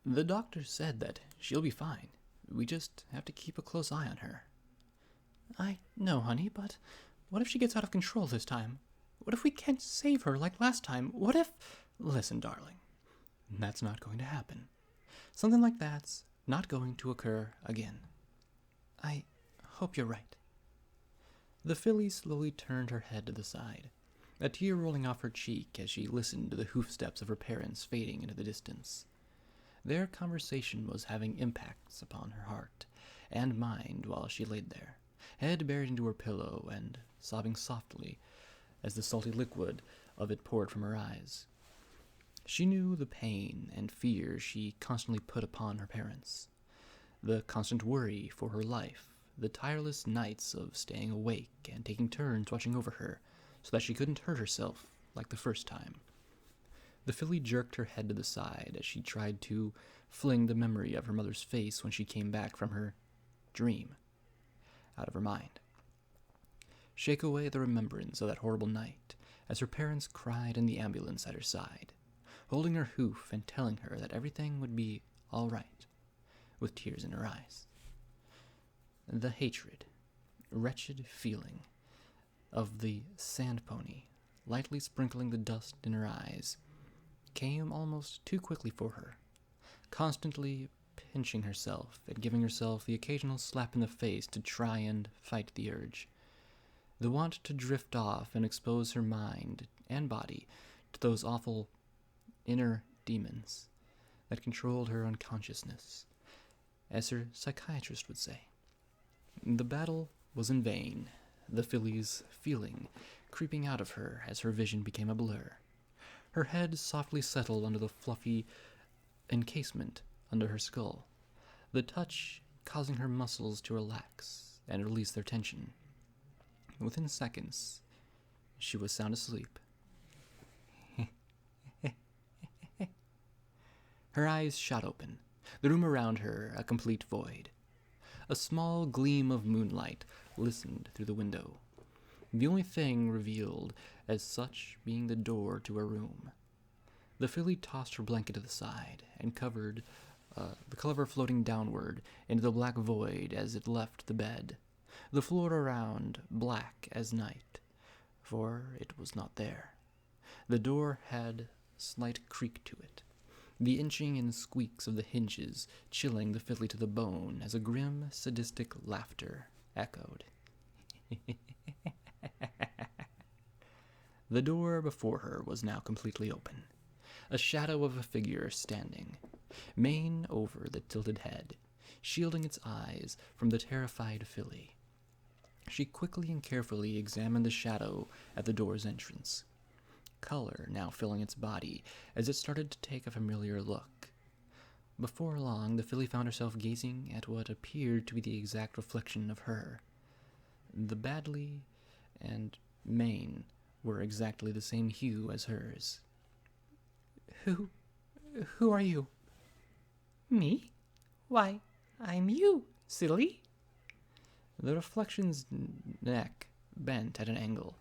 The doctor said that she'll be fine. We just have to keep a close eye on her. I know, honey, but what if she gets out of control this time? What if we can't save her like last time? What if... Listen, darling, that's not going to happen. Something like that's not going to occur again. I hope you're right. The filly slowly turned her head to the side, a tear rolling off her cheek as she listened to the hoofsteps of her parents fading into the distance. Their conversation was having impacts upon her heart and mind while she laid there, head buried into her pillow and sobbing softly as the salty liquid of it poured from her eyes. She knew the pain and fear she constantly put upon her parents, the constant worry for her life, the tireless nights of staying awake and taking turns watching over her so that she couldn't hurt herself like the first time. The filly jerked her head to the side as she tried to fling the memory of her mother's face when she came back from her dream out of her mind. Shake away the remembrance of that horrible night as her parents cried in the ambulance at her side, holding her hoof and telling her that everything would be all right, with tears in her eyes. The hatred, wretched feeling of the sand pony lightly sprinkling the dust in her eyes came almost too quickly for her, constantly pinching herself and giving herself the occasional slap in the face to try and fight the urge. The want to drift off and expose her mind and body to those awful inner demons that controlled her unconsciousness, as her psychiatrist would say. The battle was in vain, the filly's feeling creeping out of her as her vision became a blur. Her head softly settled under the fluffy encasement under her skull, the touch causing her muscles to relax and release their tension. Within seconds, she was sound asleep. Her eyes shot open, the room around her a complete void. A small gleam of moonlight listened through the window, the only thing revealed as such being the door to her room. The filly tossed her blanket to the side and covered the cover floating downward into the black void as it left the bed, the floor around black as night, for it was not there. The door had a slight creak to it, the inching and squeaks of the hinges chilling the filly to the bone as a grim, sadistic laughter echoed. The door before her was now completely open, a shadow of a figure standing, mane over the tilted head, shielding its eyes from the terrified filly. She quickly and carefully examined the shadow at the door's entrance, color now filling its body as it started to take a familiar look. Before long, the filly found herself gazing at what appeared to be the exact reflection of her. The badly and mane were exactly the same hue as hers. Who are you? Me? Why, I'm you, silly. The reflection's neck bent at an angle,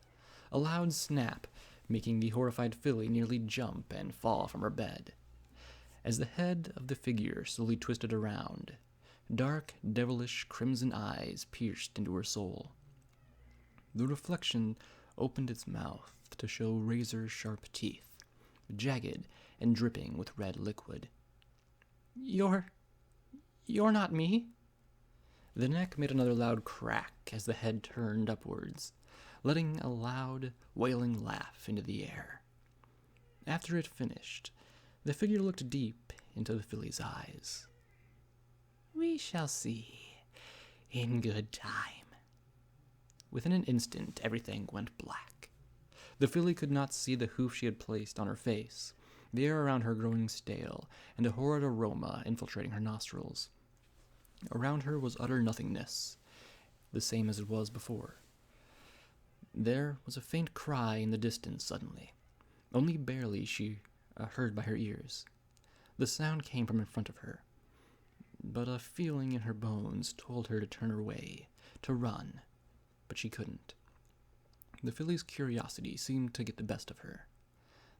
a loud snap making the horrified filly nearly jump and fall from her bed. As the head of the figure slowly twisted around, dark, devilish, crimson eyes pierced into her soul. The reflection opened its mouth to show razor-sharp teeth, jagged and dripping with red liquid. You're not me. The neck made another loud crack as the head turned upwards, letting a loud, wailing laugh into the air. After it finished, the figure looked deep into the filly's eyes. We shall see, in good time. Within an instant, everything went black. The filly could not see the hoof she had placed on her face, the air around her growing stale, and a horrid aroma infiltrating her nostrils. Around her was utter nothingness, the same as it was before. There was a faint cry in the distance suddenly, only barely heard by her ears. The sound came from in front of her, but a feeling in her bones told her to turn away, to run, but she couldn't. The filly's curiosity seemed to get the best of her.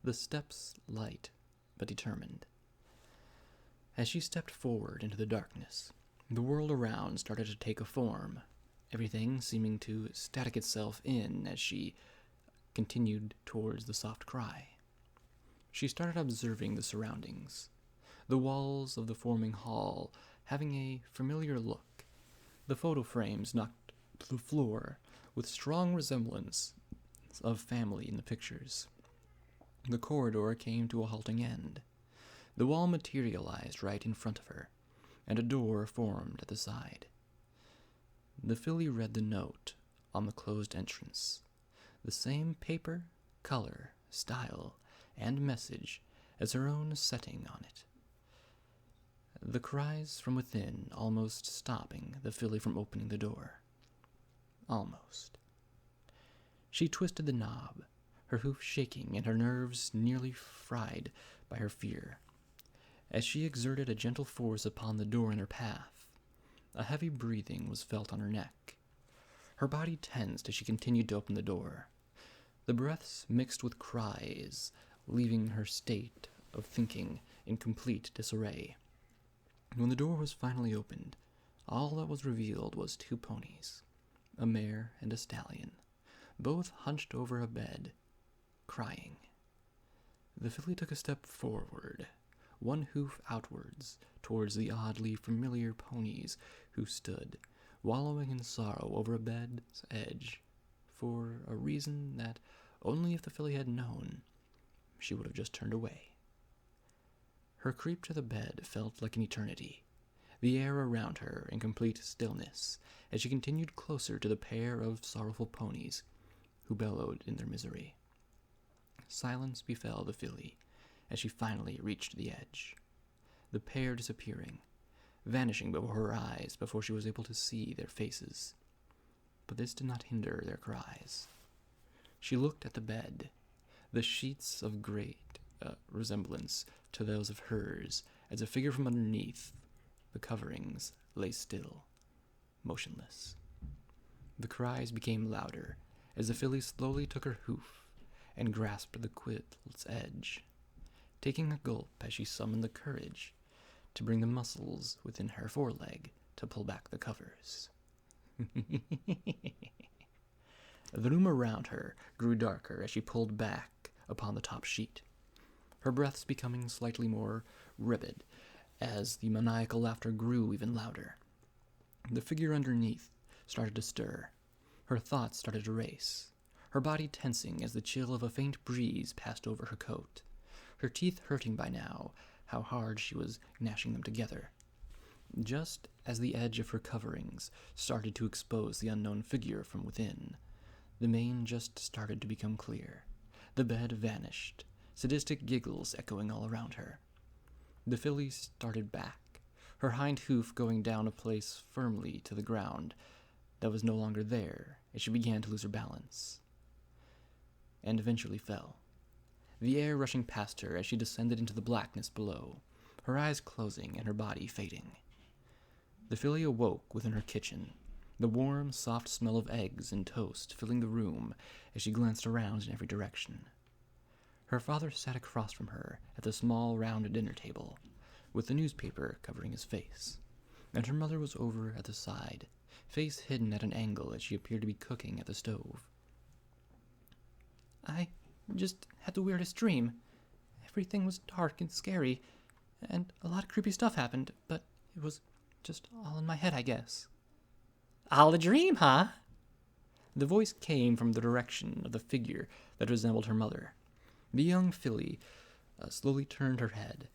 The steps light, but determined. As she stepped forward into the darkness, the world around started to take a form, everything seeming to static itself in as she continued towards the soft cry. She started observing the surroundings, the walls of the forming hall having a familiar look, the photo frames knocked to the floor with strong resemblance of family in the pictures. The corridor came to a halting end. The wall materialized right in front of her, and a door formed at the side. The filly read the note on the closed entrance, the same paper, color, style, and message as her own setting on it. The cries from within almost stopping the filly from opening the door. Almost. She twisted the knob, her hoof shaking and her nerves nearly fried by her fear. As she exerted a gentle force upon the door in her path, a heavy breathing was felt on her neck. Her body tensed as she continued to open the door. The breaths mixed with cries, leaving her state of thinking in complete disarray. When the door was finally opened, all that was revealed was two ponies, a mare and a stallion, both hunched over a bed, crying. The filly took a step forward, one hoof outwards, towards the oddly familiar ponies who stood, wallowing in sorrow over a bed's edge, for a reason that only if the filly had known, she would have just turned away. Her creep to the bed felt like an eternity, the air around her in complete stillness, as she continued closer to the pair of sorrowful ponies who bellowed in their misery. Silence befell the filly as she finally reached the edge, the pair disappearing, vanishing before her eyes before she was able to see their faces. But this did not hinder their cries. She looked at the bed, the sheets of great resemblance to those of hers, as a figure from underneath the coverings lay still, motionless. The cries became louder as the filly slowly took her hoof and grasped the quill's edge, taking a gulp as she summoned the courage to bring the muscles within her foreleg to pull back the covers. The room around her grew darker as she pulled back upon the top sheet, her breaths becoming slightly more rapid as the maniacal laughter grew even louder. The figure underneath started to stir. Her thoughts started to race, her body tensing as the chill of a faint breeze passed over her coat, her teeth hurting by now, how hard she was gnashing them together. Just as the edge of her coverings started to expose the unknown figure from within, the mane just started to become clear. The bed vanished, sadistic giggles echoing all around her. The filly started back, her hind hoof going down a place firmly to the ground that was no longer there as she began to lose her balance, and eventually fell, the air rushing past her as she descended into the blackness below, her eyes closing and her body fading. The filly awoke within her kitchen, the warm, soft smell of eggs and toast filling the room as she glanced around in every direction. Her father sat across from her at the small, round dinner table, with the newspaper covering his face, and her mother was over at the side, face hidden at an angle as she appeared to be cooking at the stove. "I just had the weirdest dream. Everything was dark and scary, and a lot of creepy stuff happened, but it was just all in my head, I guess." "All a dream, huh?" The voice came from the direction of the figure that resembled her mother. The young filly slowly turned her head,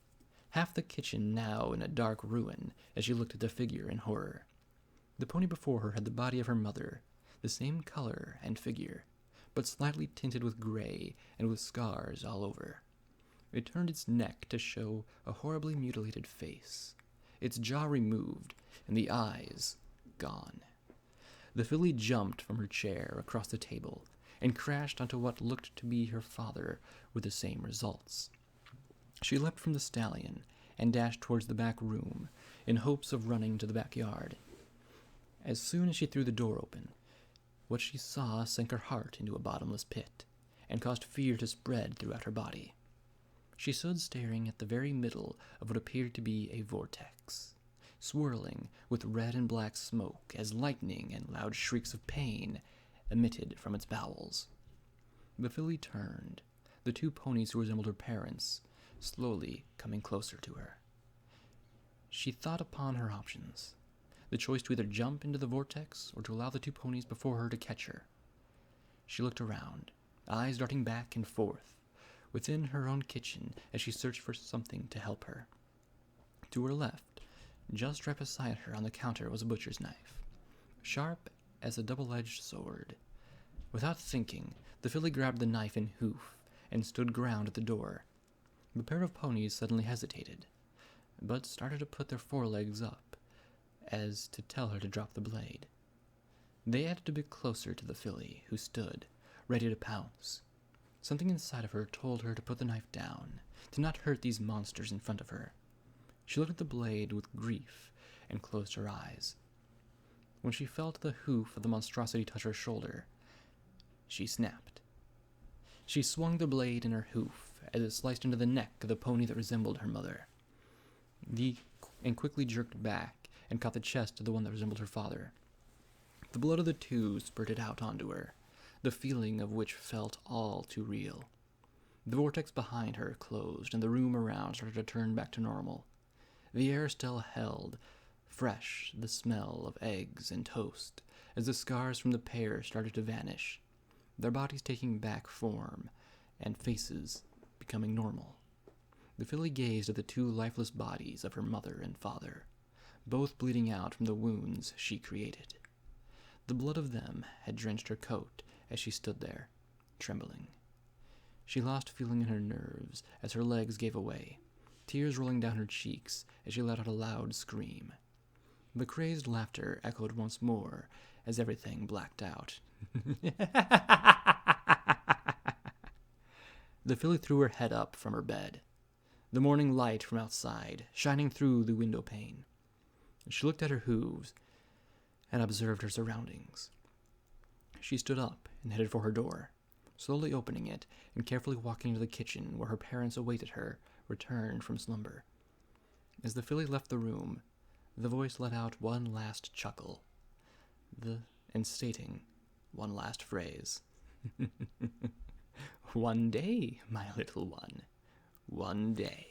half the kitchen now in a dark ruin as she looked at the figure in horror. The pony before her had the body of her mother, the same color and figure, but slightly tinted with gray and with scars all over. It turned its neck to show a horribly mutilated face, its jaw removed, and the eyes gone. The filly jumped from her chair across the table and crashed onto what looked to be her father with the same results. She leapt from the stallion and dashed towards the back room in hopes of running to the backyard. As soon as she threw the door open, what she saw sank her heart into a bottomless pit and caused fear to spread throughout her body. She stood staring at the very middle of what appeared to be a vortex, swirling with red and black smoke as lightning and loud shrieks of pain emitted from its bowels. The filly turned, the two ponies who resembled her parents slowly coming closer to her. She thought upon her options, the choice to either jump into the vortex or to allow the two ponies before her to catch her. She looked around, eyes darting back and forth, within her own kitchen as she searched for something to help her. To her left, just right beside her on the counter, was a butcher's knife, sharp as a double-edged sword. Without thinking, the filly grabbed the knife and hoof and stood ground at the door. The pair of ponies suddenly hesitated, but started to put their forelegs up, as to tell her to drop the blade. They edged a bit closer to the filly, who stood, ready to pounce. Something inside of her told her to put the knife down, to not hurt these monsters in front of her. She looked at the blade with grief and closed her eyes. When she felt the hoof of the monstrosity touch her shoulder, she snapped. She swung the blade in her hoof as it sliced into the neck of the pony that resembled her mother, and quickly jerked back and caught the chest of the one that resembled her father. The blood of the two spurted out onto her, the feeling of which felt all too real. The vortex behind her closed, and the room around started to turn back to normal. The air still held fresh the smell of eggs and toast, as the scars from the pair started to vanish, their bodies taking back form, and faces becoming normal. The filly gazed at the two lifeless bodies of her mother and father, both bleeding out from the wounds she created. The blood of them had drenched her coat as she stood there, trembling. She lost feeling in her nerves as her legs gave away, tears rolling down her cheeks as she let out a loud scream. The crazed laughter echoed once more as everything blacked out. The filly threw her head up from her bed, the morning light from outside shining through the window pane. She looked at her hooves and observed her surroundings. She stood up and headed for her door, slowly opening it and carefully walking into the kitchen where her parents awaited her, returned from slumber. As the filly left the room, the voice let out one last chuckle, and stating one last phrase. One day, my little one, one day.